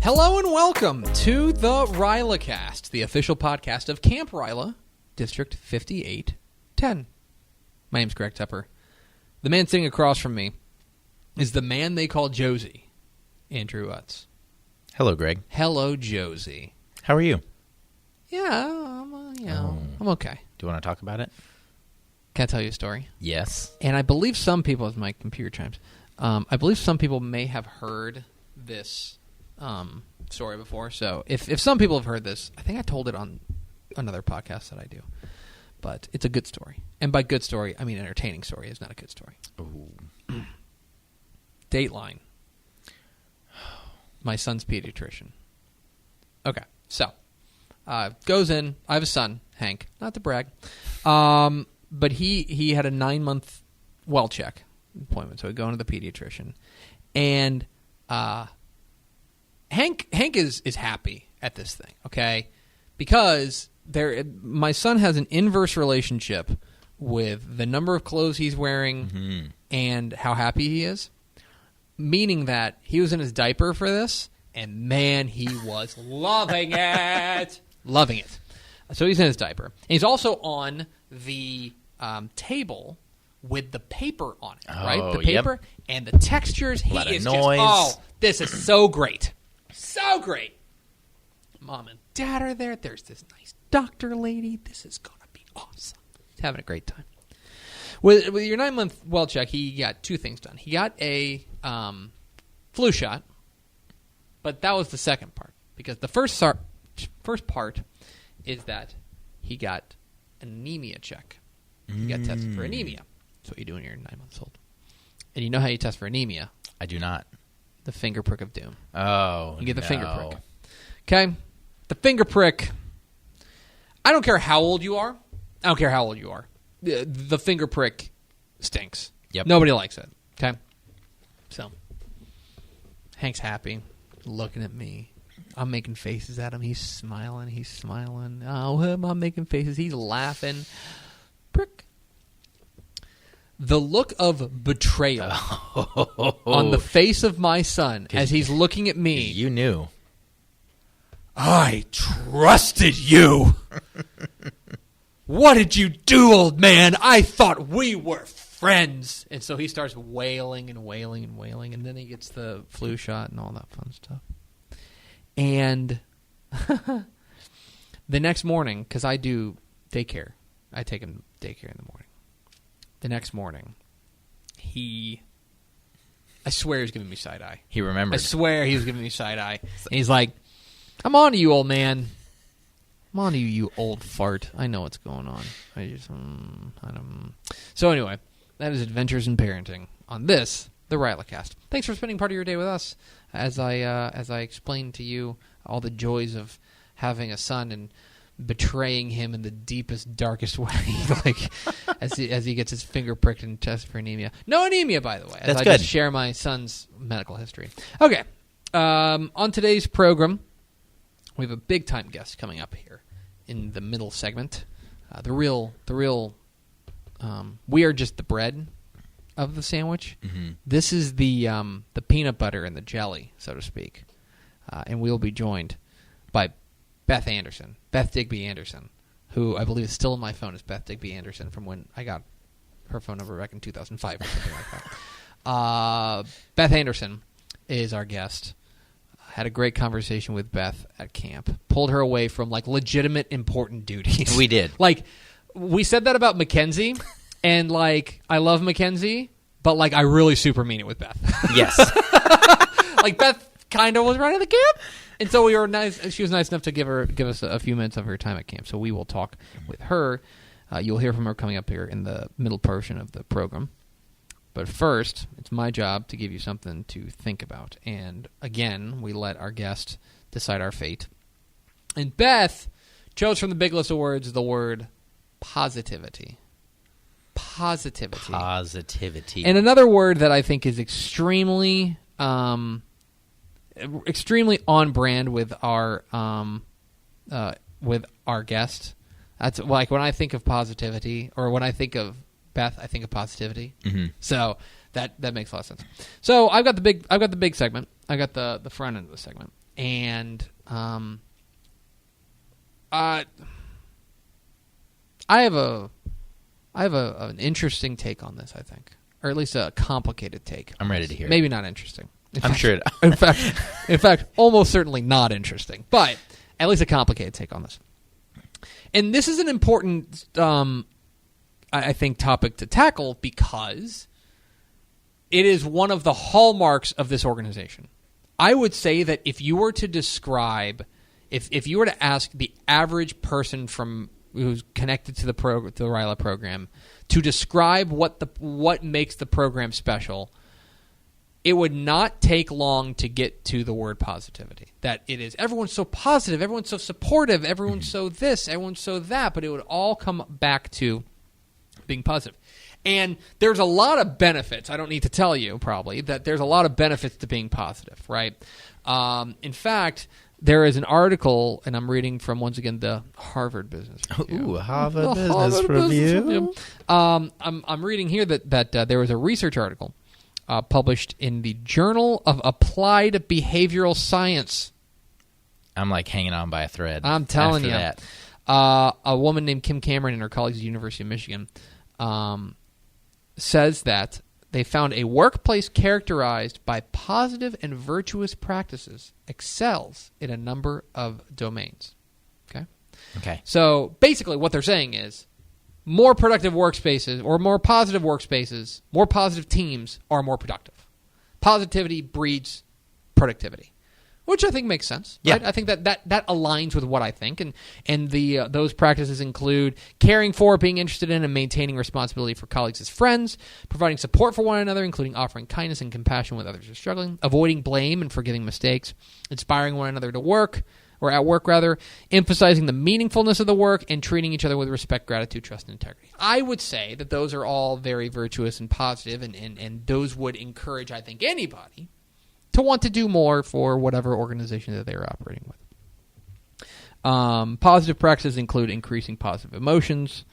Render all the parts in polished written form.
Hello and welcome to the RYLACast, the official podcast of Camp RYLA, District 5810. My name's Greg Tepper. The man sitting across from me is the man they call Josey, Andrew Utz. Hello, Greg. Hello, Josey. How are you? Yeah, I'm okay. Do you want to talk about it? Can I tell you a story? Yes. And I believe some people, as my computer chimes, I believe some people may have heard this story before. So if some people have heard this, I think I told it on another podcast that I do. But it's a good story. And by good story, I mean entertaining story. It's not a good story. Ooh. Dateline. My son's pediatrician. Okay, so goes in. I have a son, Hank. Not to brag. But he had a 9-month well check appointment, so he'd go into the pediatrician. And Hank is happy at this thing, okay? Because my son has an inverse relationship with the number of clothes he's wearing and how happy he is, meaning that he was in his diaper for this, and man, he was loving it. Loving it. So he's in his diaper. And he's also on the table with the paper on it, right? The paper and the textures. A lot of noise. This is so great. So great. Mom and Dad are there. There's this nice doctor lady. This is going to be awesome. He's having a great time. With your 9-month well check, he got two things done. He got a flu shot, but that was the second part. Because the first part is that he got an anemia check. He got tested for anemia. That's what you do when you're 9 months old. And you know how you test for anemia? I do not. The finger prick of doom. Oh, you get the finger prick. Okay? The finger prick. I don't care how old you are. I don't care how old you are. The finger prick stinks. Yep. Nobody likes it. Okay? So, Hank's happy, looking at me. I'm making faces at him. He's smiling. Oh, I'm making faces. He's laughing. Prick. The look of betrayal on the face of my son as he's looking at me. You knew. I trusted you. What did you do, old man? I thought we were friends. And so he starts wailing and wailing and wailing, and then he gets the flu shot and all that fun stuff. And the next morning, because I do daycare, I take him daycare in the morning. The next morning, I swear he was giving me side-eye. He remembered. I swear he was giving me side-eye. And he's like, I'm on to you, old man. I'm on to you, you old fart. I know what's going on. So anyway, that is Adventures in Parenting on this, the RYLACast. Thanks for spending part of your day with us as I explain to you all the joys of having a son and betraying him in the deepest, darkest way, like as he gets his finger pricked and tested for anemia. No anemia, by the way. As That's I good. just share my son's medical history. Okay, on today's program, we have a big time guest coming up here in the middle segment. The real. We are just the bread of the sandwich. Mm-hmm. This is the peanut butter and the jelly, so to speak, and we'll be joined by Beth Anderson, Beth Digby Anderson, who I believe is still in my phone as Beth Digby Anderson from when I got her phone number back in 2005 or something like that. Beth Anderson is our guest. Had a great conversation with Beth at camp. Pulled her away from like legitimate important duties. We did. Like we said that about Mackenzie, and like I love Mackenzie, but like I really super mean it with Beth. Yes. Like Beth kind of was running the camp. And so we were nice. She was nice enough to give us a few minutes of her time at camp. So we will talk with her. You'll hear from her coming up here in the middle portion of the program. But first, it's my job to give you something to think about. And again, we let our guest decide our fate. And Beth chose from the big list of words the word positivity. Positivity. And another word that I think is extremely on brand with our guest. That's like when I think of positivity, or when I think of Beth, I think of positivity. Mm-hmm. So that makes a lot of sense. So I've got the big segment. I got the front end of the segment, And I have an interesting take on this, I think, or at least a complicated take. I'm ready to hear. Maybe not interesting. I'm sure. in fact, almost certainly not interesting, but at least a complicated take on this. And this is an important, I think, topic to tackle because it is one of the hallmarks of this organization. I would say that if you were to describe, if you were to ask the average person who's connected to the RYLA program to describe what makes the program special, it would not take long to get to the word positivity. That it is everyone's so positive, everyone's so supportive, everyone's so this, everyone's so that, but it would all come back to being positive. And there's a lot of benefits. I don't need to tell you, probably, that there's a lot of benefits to being positive, right? In fact, there is an article, and I'm reading from, once again, the Harvard Business Review. Ooh, Harvard Business Review. I'm reading here that there was a research article published in the Journal of Applied Behavioral Science. I'm like hanging on by a thread. I'm telling you. That. A woman named Kim Cameron and her colleagues at the University of Michigan says that they found a workplace characterized by positive and virtuous practices excels in a number of domains. Okay. So basically what they're saying is more productive workspaces or more positive workspaces, more positive teams are more productive. Positivity breeds productivity, which I think makes sense. Right? Yeah. I think that aligns with what I think. And those practices include caring for, being interested in, and maintaining responsibility for colleagues as friends, providing support for one another, including offering kindness and compassion when others are struggling, avoiding blame and forgiving mistakes, inspiring one another to work, or at work rather, emphasizing the meaningfulness of the work, and treating each other with respect, gratitude, trust, and integrity. I would say that those are all very virtuous and positive, and those would encourage, I think, anybody to want to do more for whatever organization that they're operating with. Positive practices include increasing positive emotions,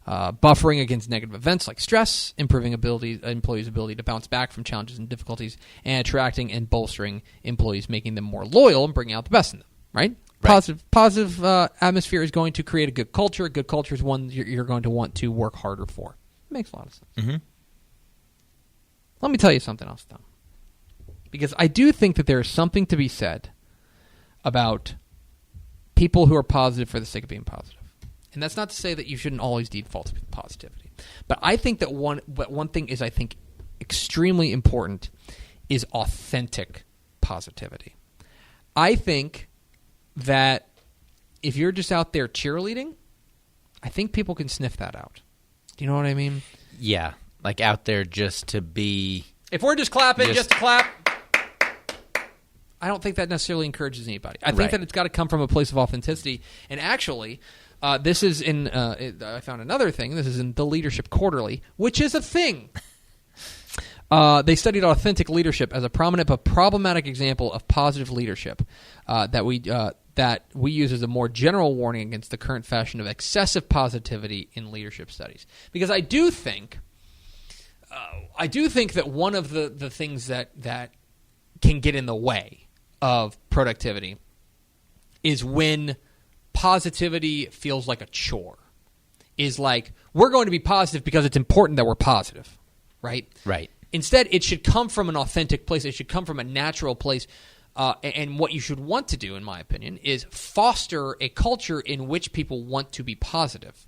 buffering against negative events like stress, improving employees' ability to bounce back from challenges and difficulties, and attracting and bolstering employees, making them more loyal and bringing out the best in them. Right? Positive atmosphere is going to create a good culture. A good culture is one you're going to want to work harder for. It makes a lot of sense. Mm-hmm. Let me tell you something else, though. Because I do think that there is something to be said about people who are positive for the sake of being positive. And that's not to say that you shouldn't always default to positivity. But I think that one thing is, I think, extremely important is authentic positivity. I think that if you're just out there cheerleading, I think people can sniff that out. Do you know what I mean? Yeah, like out there just to be... If we're just clapping, just to clap, I don't think that necessarily encourages anybody. I think that it's got to come from a place of authenticity. And actually, this is in... I found another thing. This is in the Leadership Quarterly, which is a thing. They studied authentic leadership as a prominent but problematic example of positive leadership that we use as a more general warning against the current fashion of excessive positivity in leadership studies. Because I do think that one of the things that can get in the way of productivity is when positivity feels like a chore. Is like, we're going to be positive because it's important that we're positive, right? Right. Instead, it should come from an authentic place. It should come from a natural place. And what you should want to do, in my opinion, is foster a culture in which people want to be positive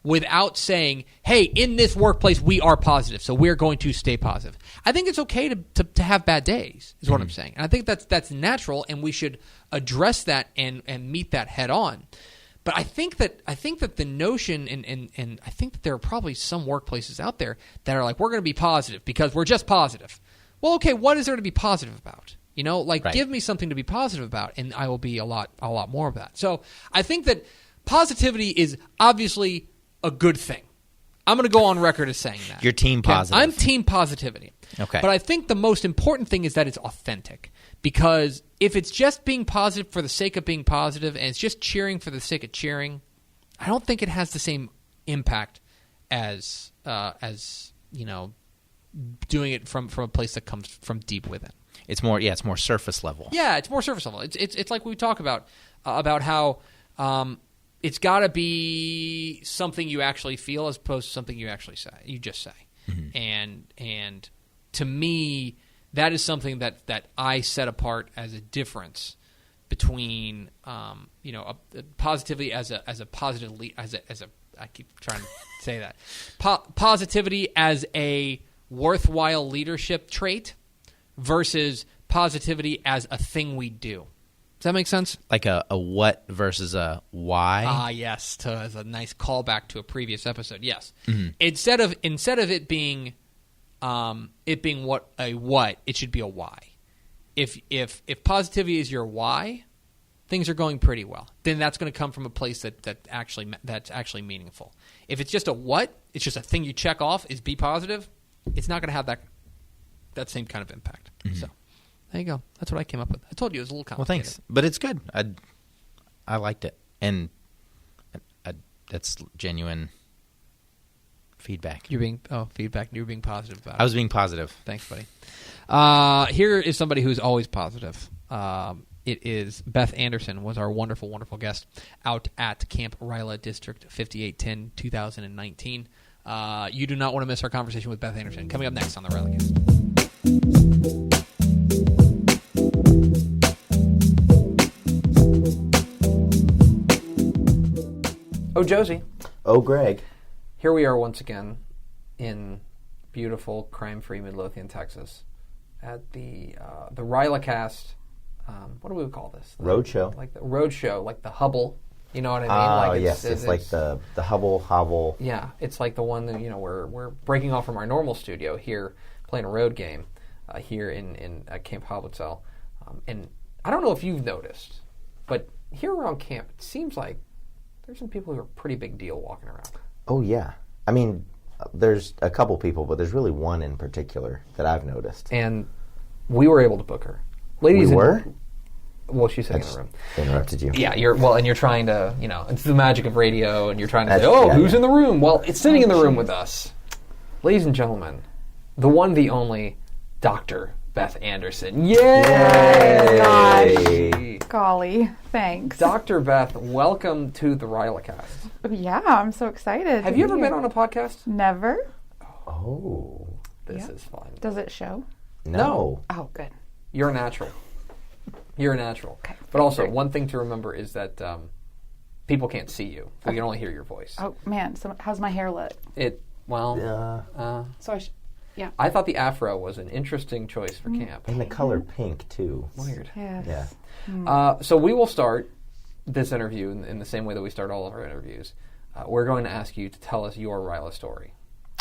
without saying, hey, in this workplace, we are positive, so we're going to stay positive. I think it's okay to have bad days, is what I'm saying. And I think that's natural, and we should address that and meet that head on. But I think that the notion, and I think that there are probably some workplaces out there that are like, we're going to be positive because we're just positive. Well, okay, what is there to be positive about? You know, like, give me something to be positive about, and I will be a lot more of that. So I think that positivity is obviously a good thing. I'm going to go on record as saying that. You're team positive. I'm team positivity. Okay. But I think the most important thing is that it's authentic. Because if it's just being positive for the sake of being positive and it's just cheering for the sake of cheering, I don't think it has the same impact as you know, doing it from a place that comes from deep within. It's more surface level. Yeah, it's more surface level. It's like we talk about how it's got to be something you actually feel as opposed to something you actually say. You just say. Mm-hmm. And to me, that is something that I set apart as a difference between positivity as a positive as a I keep trying to say that positivity as a worthwhile leadership trait versus positivity as a thing we do. Does that make sense? Like a what versus a why? Yes. As a nice callback to a previous episode. Yes. Mm-hmm. Instead of it being what, it should be a why. If positivity is your why, things are going pretty well. Then that's going to come from a place that's actually meaningful. If it's just a what, it's just a thing you check off is be positive. It's not going to have that same kind of impact. Mm-hmm. So there you go. That's what I came up with. I told you it was a little complicated. Well, thanks, but it's good. I liked it, and that's genuine feedback. Feedback. You're being positive about it. I was being positive. Thanks, buddy. Here is somebody who's always positive. It is Beth Anderson was our wonderful, wonderful guest out at Camp RYLA District 5810 2019. You do not want to miss our conversation with Beth Anderson. Coming up next on the RYLAcast. Oh, Josey. Oh, Greg. Here we are once again in beautiful, crime-free Midlothian, Texas, at the RYLAcast. What do we call this? Roadshow. Like the roadshow, like the Hubble. You know what I mean? Oh, yes. It's like the Hubble Hobble. Yeah, it's like the one that we're breaking off from our normal studio here, playing a road game here in Camp Hobblitzel. And I don't know if you've noticed, but here around camp, it seems like there's some people who are pretty big deal walking around. Oh, yeah. I mean, there's a couple people, but there's really one in particular that I've noticed. And we were able to book her. Ladies, we were? Well, she's sitting in the room. Interrupted you. Yeah, you're trying to, it's the magic of radio, and you're trying to say, who's in the room? Well, it's sitting in the room with us. Ladies and gentlemen, the one, the only, Dr. Beth Anderson. Yay! Gosh. Golly, thanks. Dr. Beth, welcome to the RYLAcast. Yeah, I'm so excited. Have you ever been on a podcast? Never. Oh. This is fun. Does it show? No. Oh, good. You're a natural. You're a natural. Okay. But also, one thing to remember is that people can't see you. We can only hear your voice. Oh, man. So how's my hair look? Yeah. I thought the afro was an interesting choice for camp. And the color pink, too. Weird. Yes. Yeah. So we will start this interview in the same way that we start all of our interviews. We're going to ask you to tell us your RYLA story.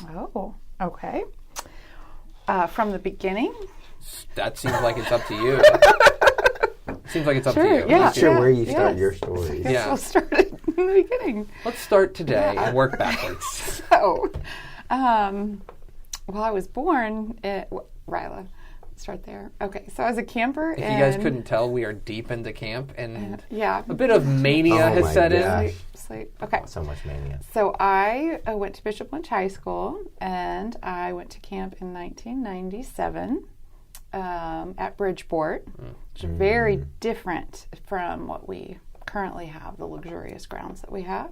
Oh, okay. From the beginning? That seems like it's up to you. Seems like it's up to you. Yeah. I'm not sure where you start your stories. I guess we'll start it in the beginning. Let's start today and work backwards. So, I was born at RYLA. Start there. Okay, so I was a camper. If you guys couldn't tell, we are deep into camp, and a bit of mania has set in. Sleep. Okay. So much mania. So I went to Bishop Lynch High School, and I went to camp in 1997 at Bridgeport, which is very different from what we currently have, the luxurious grounds that we have.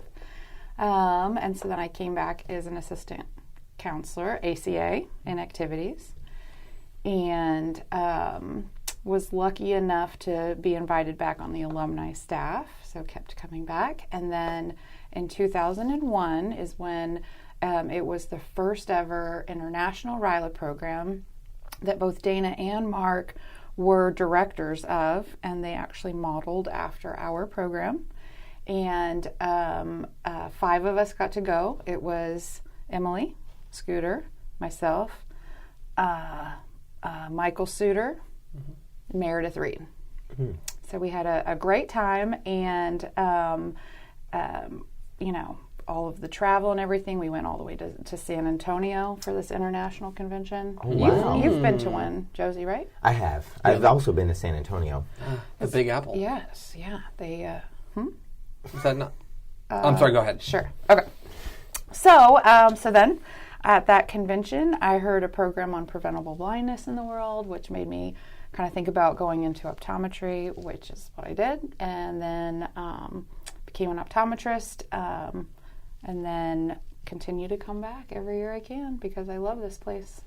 And so then I came back as an assistant counselor, ACA, in activities, and was lucky enough to be invited back on the alumni staff, so kept coming back. And then in 2001 is when it was the first ever international RYLA program that both Dana and Mark were directors of, and they actually modeled after our program. And 5 of us got to go. It was Emily, Scooter, myself, Michael Suter, Meredith Reed. Mm-hmm. So we had a great time, and all of the travel and everything. We went all the way to San Antonio for this international convention. Oh, wow. You've been to one, Josey, right? I have. I've also been to San Antonio. The Big Apple. Yes, yeah. They. Is that not? I'm sorry. Go ahead. Sure. Okay. So then, at that convention, I heard a program on preventable blindness in the world, which made me kind of think about going into optometry, which is what I did, and then became an optometrist, and then continue to come back every year I can because I love this place.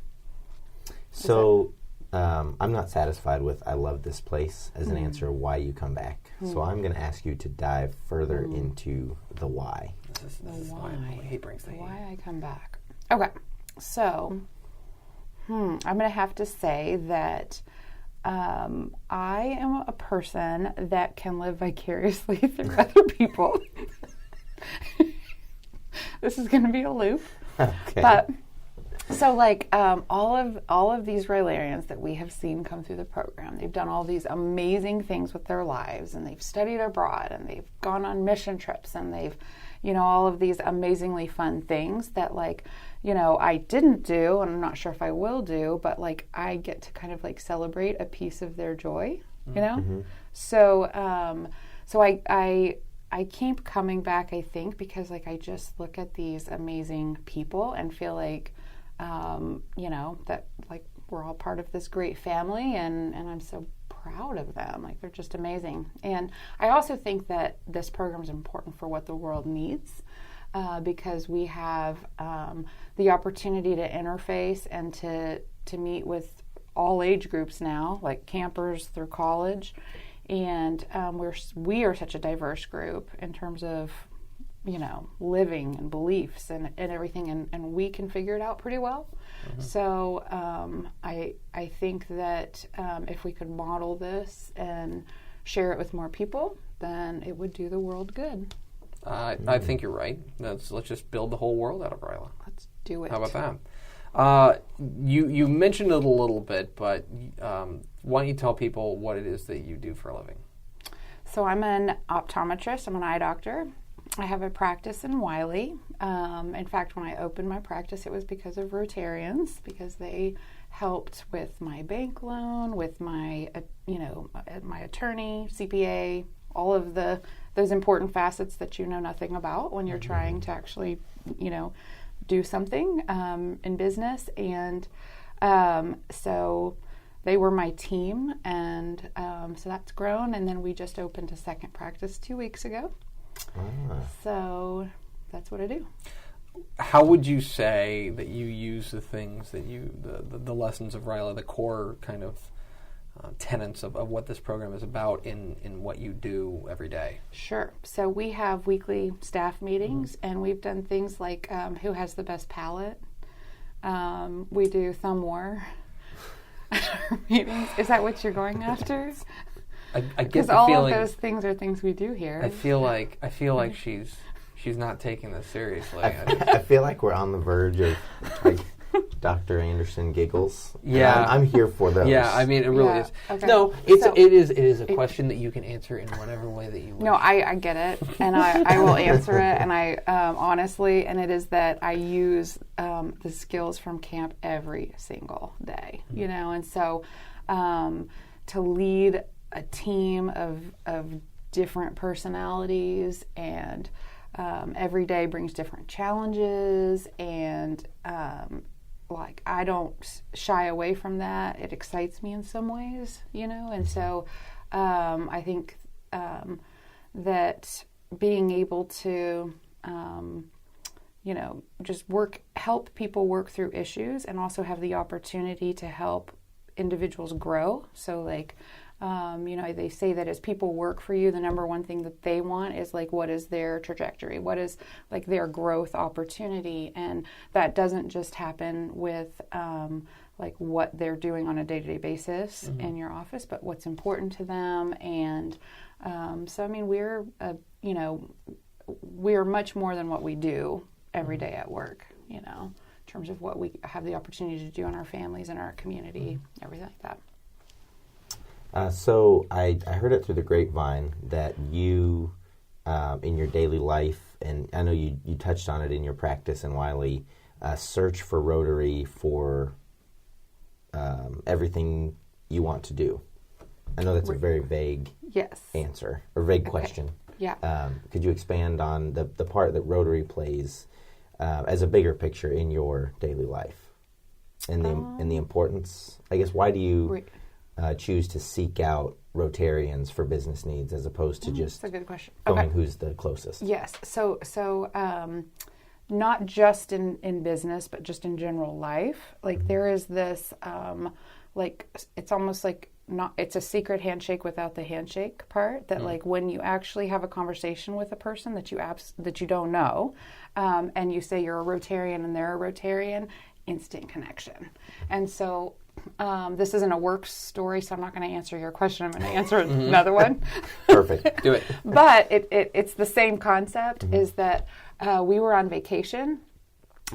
So I'm not satisfied with I love this place as an answer why you come back. So I'm going to ask you to dive further into the why. This is why he brings the heat. Why I come back. Okay, so I'm going to have to say that I am a person that can live vicariously through other people. This is going to be a loop. Okay. But so like all of these RYLArians that we have seen come through the program, they've done all these amazing things with their lives, and they've studied abroad, and they've gone on mission trips, and they've, all of these amazingly fun things that like, I didn't do, and I'm not sure if I will do, but like I get to kind of like celebrate a piece of their joy, So, so I keep coming back, I think, because like I just look at these amazing people and feel like, that like we're all part of this great family, and I'm so proud of them. Like they're just amazing. And I also think that this program is important for what the world needs, because we have the opportunity to interface and to meet with all age groups now, like campers through college. And we are such a diverse group in terms of, living and beliefs and everything, and we can figure it out pretty well. So I think that if we could model this and share it with more people, then it would do the world good. I think you're right. Let's just build the whole world out of RYLA. Let's do it. How about that? You mentioned it a little bit, but why don't you tell people what it is that you do for a living? So I'm an optometrist. I'm an eye doctor. I have a practice in RYLA. In fact, when I opened my practice, it was because of Rotarians, because they helped with my bank loan, with my, my attorney, CPA, all of those important facets that you know nothing about when you're trying to actually, do something in business. And so they were my team, and so that's grown. And then we just opened a second practice 2 weeks ago. So that's what I do. How would you say that you use the things that the lessons of RYLA, the core kind of tenets of what this program is about in what you do every day? Sure. So we have weekly staff meetings, and we've done things like who has the best palate. We do thumb war meetings. Is that what you're going after? I get because the all feeling, of those things are things we do here. I feel like she's not taking this seriously. I feel like we're on the verge of like Dr. Anderson giggles. Yeah, I'm here for those. Yeah, I mean it really is. Okay. No, it is a question that you can answer in whatever way that you wish. No, I get it, and I will answer it, and I honestly, and it is that I use the skills from camp every single day, and so to lead a team of different personalities, and every day brings different challenges, and like I don't shy away from that. It excites me in some ways, and so I think that being able to just help people work through issues, and also have the opportunity to help individuals grow. So like they say that as people work for you, the number one thing that they want is like, what is their trajectory? What is like their growth opportunity? And that doesn't just happen with like what they're doing on a day-to-day basis in your office, but what's important to them. And so, I mean, we're much more than what we do every day at work, in terms of what we have the opportunity to do in our families and our community, everything like that. So I heard it through the grapevine that you, in your daily life, and I know you touched on it in your practice in Wiley, search for Rotary for everything you want to do. I know that's a very vague answer, or vague question. Yeah. Could you expand on the part that Rotary plays as a bigger picture in your daily life, and the importance? I guess why do you choose to seek out Rotarians for business needs as opposed to just that's a good question. going who's the closest? Yes. So not just in business, but just in general life. Like there is this, like it's almost like it's a secret handshake without the handshake part. That like when you actually have a conversation with a person that you don't know, and you say you're a Rotarian and they're a Rotarian, instant connection. And so. This isn't a work story, so I'm not going to answer your question. I'm going to answer another one. Perfect. Do it. But it's the same concept, is that we were on vacation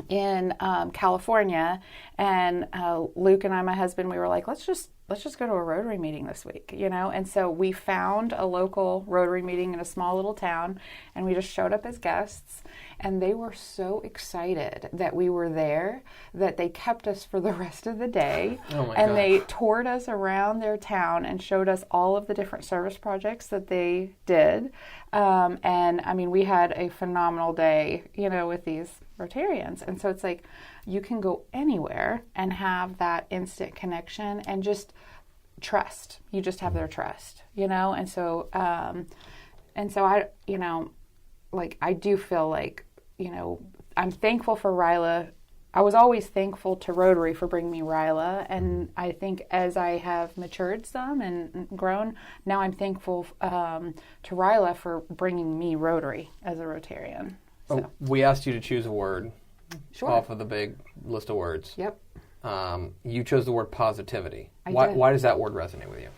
in California, and Luke and I, my husband, we were like, let's just go to a Rotary meeting this week, And so we found a local Rotary meeting in a small little town, and we just showed up as guests. And they were so excited that we were there that they kept us for the rest of the day. Oh my and gosh. They toured us around their town and showed us all of the different service projects that they did. And I mean, we had a phenomenal day, with these Rotarians. And so it's like you can go anywhere and have that instant connection and just trust. You just have their trust, And so, I, like I do feel like, I'm thankful for RYLA. I was always thankful to Rotary for bringing me RYLA, and I think as I have matured some and grown, now I'm thankful to RYLA for bringing me Rotary as a Rotarian. So. We asked you to choose a word Sure. off of the big list of words. Yep. You chose the word positivity. I Why, did. why does that word resonate with you?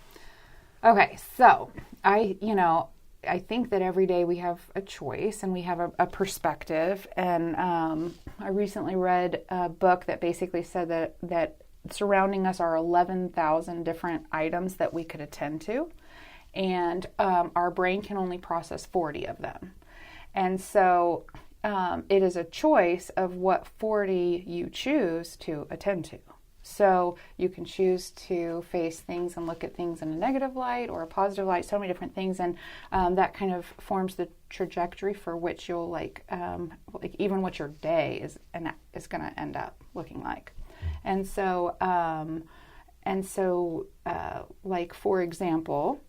Okay, so I think that every day we have a choice and we have a perspective. And I recently read a book that basically said that surrounding us are 11,000 different items that we could attend to. And our brain can only process 40 of them. And so it is a choice of what 40 you choose to attend to. So you can choose to face things and look at things in a negative light or a positive light, so many different things. And that kind of forms the trajectory for which you'll like even what your day is going to end up looking like. And so, like, for example,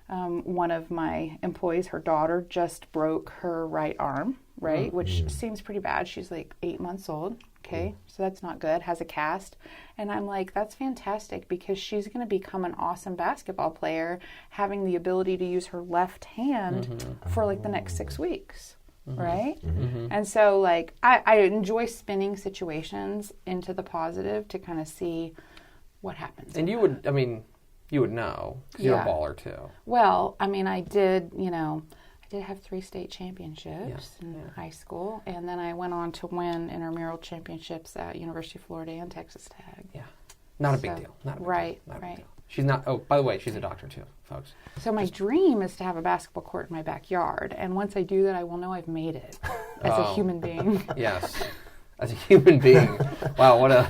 one of my employees, her daughter just broke her right arm, right? Which seems pretty bad. She's like 8 months old. Okay, so that's not good, has a cast. And I'm like, that's fantastic because she's going to become an awesome basketball player having the ability to use her left hand for like the next 6 weeks, right? And so like, I enjoy spinning situations into the positive to kind of see what happens. And you would know, because you're a baller too. Well, I mean, I did have 3 state championships in high school, and then I went on to win intramural championships at University of Florida and Texas Tech. Yeah. Not a big deal. Not a big right, deal. Not a big right. deal. She's not, oh, by the way, she's a doctor too, folks. So my dream is to have a basketball court in my backyard, and once I do that, I will know I've made it as a human being. Yes. As a human being. Wow, what a...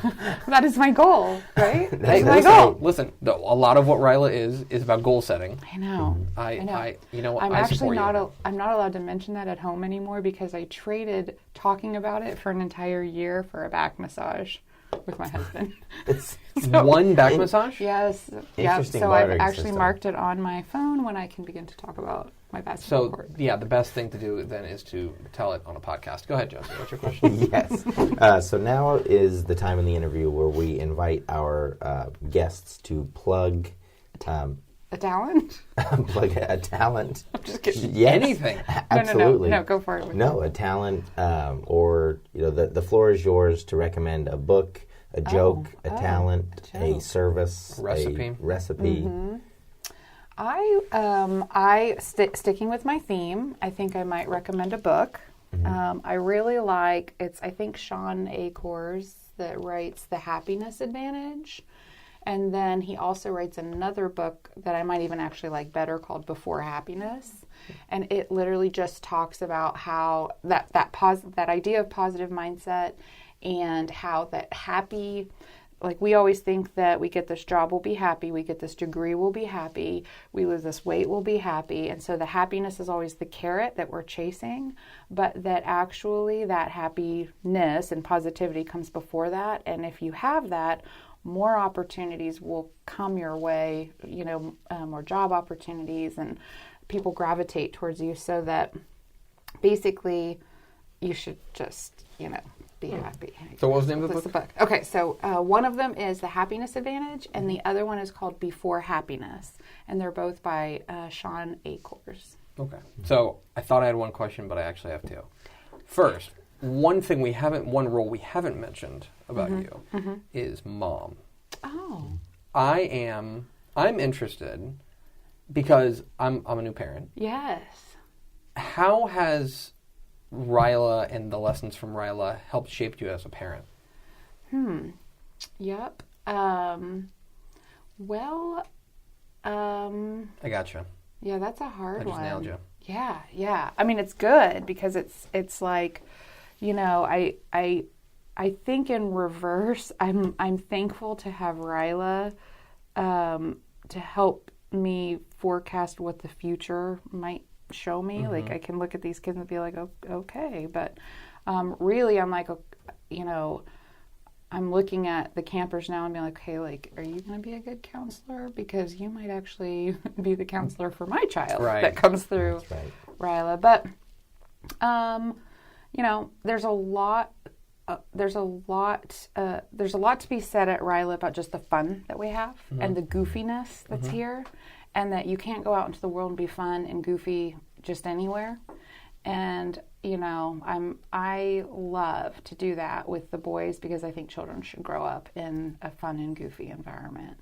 That is my goal, right? Hey, That's my listen, goal. listen, a lot of what RYLA is about goal setting. I know. I know. I'm I actually support you. I'm not allowed to mention that at home anymore because I traded talking about it for an entire year for a back massage with my husband. One back massage? Yes. Interesting So I've monitoring actually system. marked it on my phone when I can begin to talk about my basketball So, court. yeah, the best thing to do then is to tell it on a podcast. Go ahead, Josey. What's your question? Yes. So now is the time in the interview where we invite our guests to plug A talent? plug a talent. I'm just kidding. Yes, Anything. absolutely. No, go for it. No, a talent, or the floor is yours to recommend a book, a joke, a talent, a joke. service, A recipe. A recipe. Sticking with my theme, I think I might recommend a book. I really like, I think Sean Acors that writes The Happiness Advantage. And then he also writes another book that I might even actually like better called Before Happiness. And it literally just talks about how that idea of positive mindset and how that happy, like we always think that we get this job, we'll be happy. We get this degree, we'll be happy. We lose this weight, we'll be happy. And so the happiness is always the carrot that we're chasing, but that actually that happiness and positivity comes before that. And if you have that, more opportunities will come your way, more job opportunities, and people gravitate towards you, so that basically you should just, be happy. So what was the name of the book? Okay, so one of them is The Happiness Advantage, and the other one is called Before Happiness, and they're both by Sean Akors. Okay. So I thought I had one question, but I actually have two. First, one role we haven't mentioned about you is mom. Oh. I'm interested because I'm a new parent. Yes. How has RYLA and the lessons from RYLA helped shape you as a parent? Yep. I gotcha. Yeah, that's a hard one. I just nailed you. Yeah. I mean, it's good because it's like, I think in reverse, I'm thankful to have RYLA to help me forecast what the future might show me. Like, I can look at these kids and be like, okay, but really, I'm like, I'm looking at the campers now and being like, okay, like, are you going to be a good counselor? Because you might actually be the counselor for my child that comes through RYLA. But, there's a lot to be said at RYLA about just the fun that we have and the goofiness that's here, and that you can't go out into the world and be fun and goofy just anywhere. And I love to do that with the boys because I think children should grow up in a fun and goofy environment.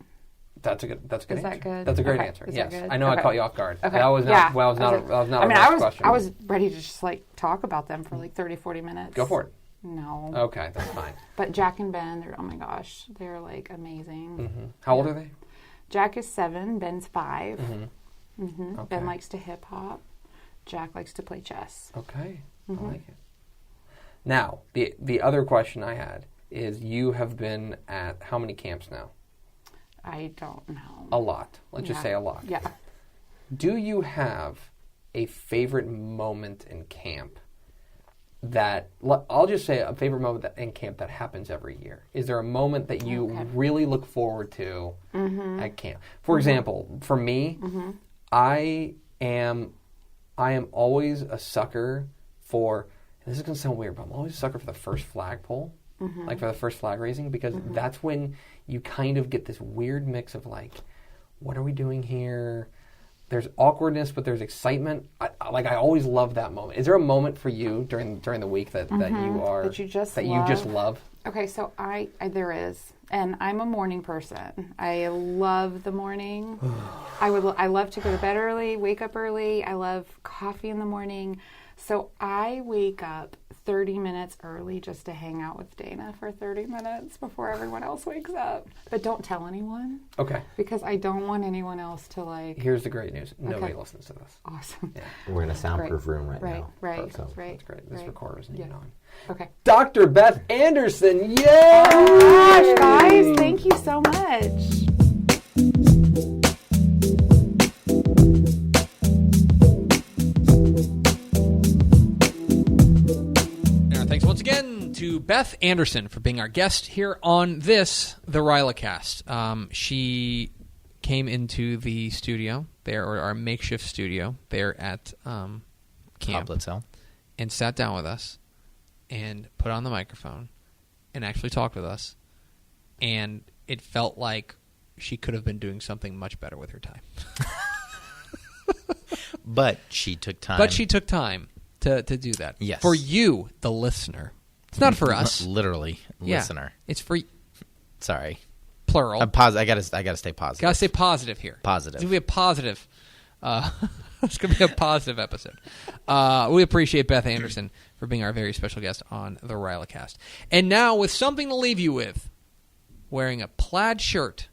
That's a good Is answer. that good? That's a great Okay. answer. Is Yes. that good? I know Okay. I caught you off guard. Okay. That was not, Yeah. that was not a real question. I was ready to just talk about them for 30, 40 minutes. Go for it. No. Okay, that's fine. But Jack and Ben, oh my gosh, they're amazing. How old are they? Jack is 7, Ben's 5. Okay. Ben likes to hip hop. Jack likes to play chess. Okay, I like it. Now, the other question I had is, you have been at how many camps now? I don't know. A lot. Let's just say a lot. Yeah. Do you have a favorite moment in camp I'll just say a favorite moment in camp that happens every year? Is there a moment that you really look forward to at camp? For example, for me, I am always a sucker for, and this is going to sound weird, but I'm always a sucker for the first flagpole, like for the first flag raising, because that's when you kind of get this weird mix of like, what are we doing here? There's awkwardness, but there's excitement. I always love that moment. Is there a moment for you during the week that you just love? Okay, so there is, and I'm a morning person. I love the morning. I love to go to bed early, wake up early. I love coffee in the morning. So I wake up 30 minutes early just to hang out with Dana for 30 minutes before everyone else wakes up. But don't tell anyone. Okay. Because I don't want anyone else to Here's the great news. Nobody listens to this. Awesome. Yeah. We're in a soundproof room right now. Right. So that's great. This recorder isn't even on. Okay. Dr. Beth Anderson, yay! Oh gosh, guys, thank you so much. Thanks once again to Beth Anderson for being our guest here on the RYLAcast. She came into the studio there, or our makeshift studio there at camp, Goblet Cell, and sat down with us and put on the microphone and actually talked with us. And it felt like she could have been doing something much better with her time. But she took time. To do that. Yes. For you, the listener. It's not for us. Literally, listener. It's for... Sorry. Plural. I gotta stay positive. Gotta stay positive here. Positive. It's gonna be a positive... it's gonna be a positive episode. We appreciate Beth Anderson for being our very special guest on the RYLAcast. And now, with something to leave you with, wearing a plaid shirt.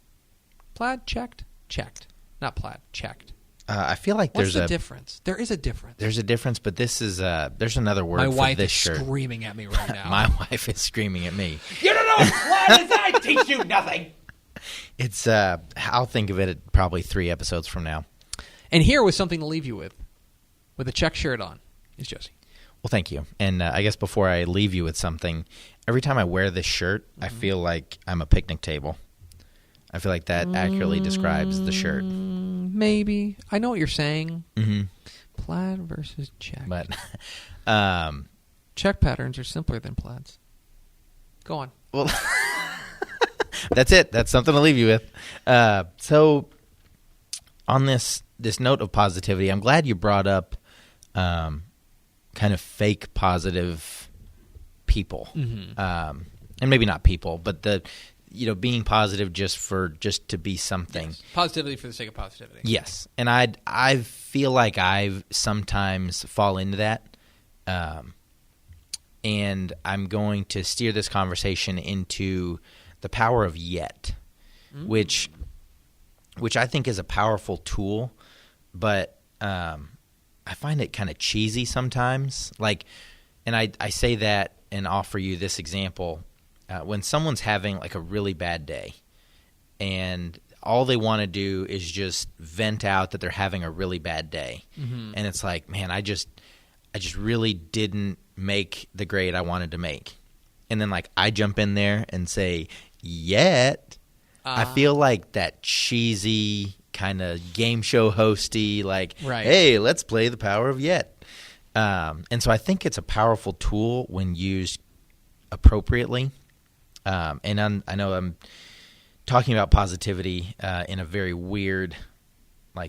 Plaid checked? Checked. Not plaid. Checked. I feel like What's the difference? There is a difference. There's a difference, but this is there's another word My for wife this is shirt. screaming at me right now. My wife is screaming at me. You don't know what plaid is? I teach you nothing. It's I'll think of it at probably 3 episodes from now. And here was something to leave you with a check shirt on, is Josey. Well, thank you. And I guess before I leave you with something, every time I wear this shirt, I feel like I'm a picnic table I feel like that accurately describes the shirt. Maybe. I know what you're saying. Mm-hmm. Plaid versus check. But check patterns are simpler than plaids. Go on. well, that's it. That's something to leave you with. So on this note of positivity, I'm glad you brought up kind of fake positive people. Mm-hmm. And maybe not people, but being positive just to be something. Yes. Positivity for the sake of positivity. Yes. And I feel like I've sometimes fall into that. And I'm going to steer this conversation into the power of yet, which I think is a powerful tool, but I find it kind of cheesy sometimes. And I say that and offer you this example. When someone's having like a really bad day and all they want to do is just vent out that they're having a really bad day. Mm-hmm. And it's like, man, I just really didn't make the grade I wanted to make. And then I jump in there and say, yet. I feel like that cheesy kind of game show hosty, right. Hey, let's play the power of yet. And so I think it's a powerful tool when used appropriately. And I know I'm talking about positivity in a very weird,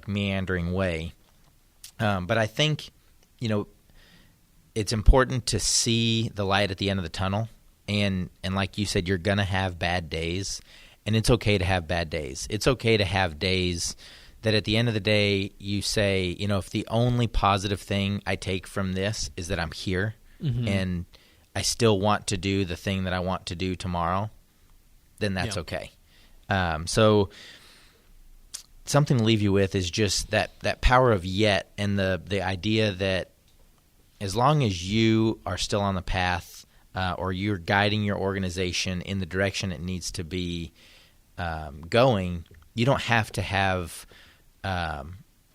meandering way. But I think, it's important to see the light at the end of the tunnel. And like you said, you're going to have bad days. And it's okay to have bad days. It's okay to have days that at the end of the day you say, if the only positive thing I take from this is that I'm here and I still want to do the thing that I want to do tomorrow, then that's okay. So something to leave you with is just that power of yet, and the idea that as long as you are still on the path or you're guiding your organization in the direction it needs to be going, you don't have to have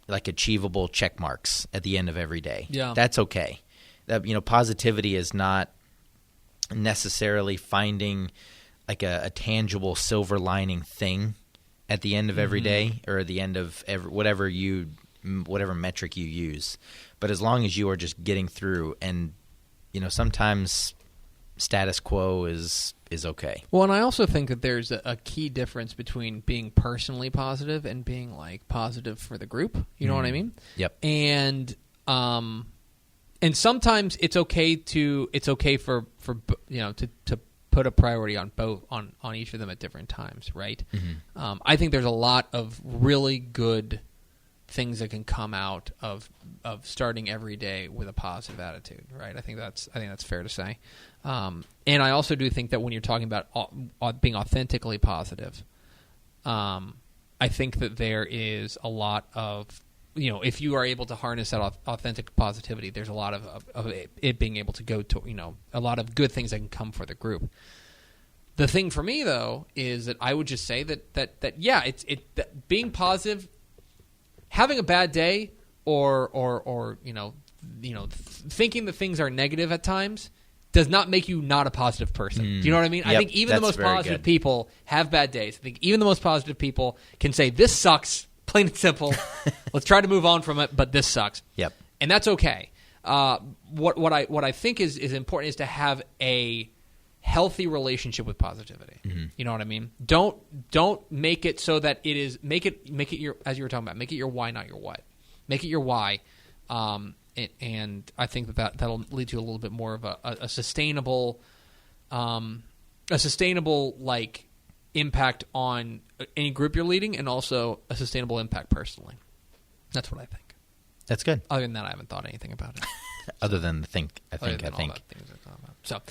achievable check marks at the end of every day. Yeah. That's okay. Positivity is not necessarily finding a tangible silver lining thing at the end of every day or at the end of whatever metric you use. But as long as you are just getting through, and sometimes status quo is okay. Well, and I also think that there's a key difference between being personally positive and being positive for the group. You know what I mean? Yep. And sometimes it's okay for to put a priority on both on each of them at different times, right? Mm-hmm. I think there's a lot of really good things that can come out of starting every day with a positive attitude, right? I think that's fair to say. And I also do think that when you're talking about being authentically positive, I think that there is a lot of, if you are able to harness that authentic positivity, there's a lot of it being able to go to, a lot of good things that can come for the group. The thing for me, though, is that I would just say that being positive, having a bad day, or thinking that things are negative at times does not make you not a positive person. Do you know what I mean? Yep, I think even the most positive people have bad days. I think even the most positive people can say, this sucks, plain and simple. Let's try to move on from it, but this sucks. Yep. And that's okay. What I think is important is to have a healthy relationship with positivity. Mm-hmm. You know what I mean? Don't make it so that it is make it your, as you were talking about, make it your why, not your what. Make it your why. And I think that'll lead to a little bit more of a sustainable impact on any group you're leading, and also a sustainable impact personally. That's what I think. That's good. Other than that, I haven't thought anything about it. Other than I think. All that things I thought about. So,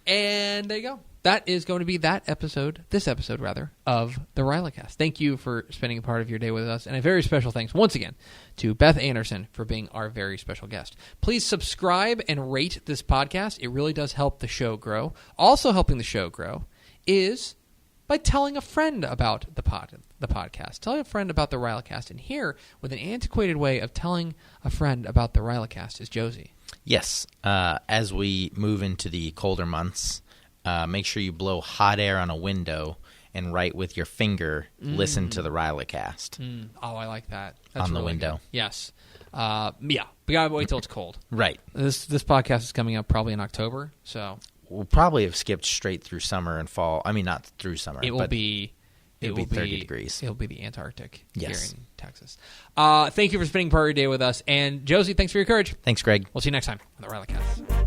and there you go. That is going to be this episode of the RYLACast. Thank you for spending a part of your day with us, and a very special thanks once again to Beth Anderson for being our very special guest. Please subscribe and rate this podcast. It really does help the show grow. Also helping the show grow is by telling a friend about the podcast. Tell a friend about the RYLACast. And here, with an antiquated way of telling a friend about the RYLACast, is Josey. Yes. As we move into the colder months, make sure you blow hot air on a window and write with your finger, listen to the RYLACast Oh, I like that. That's on the really window. good. Yes. Yeah. We gotta wait till it's cold. Right. This podcast is coming up probably in October, so We'll probably have skipped straight through summer and fall. I mean, not through summer. it will but be. It'll be 30 degrees. It'll be the Antarctic Yes. here in Texas. Thank you for spending part of your day with us. And Josey, thanks for your courage. Thanks, Greg. We'll see you next time on the RYLACast.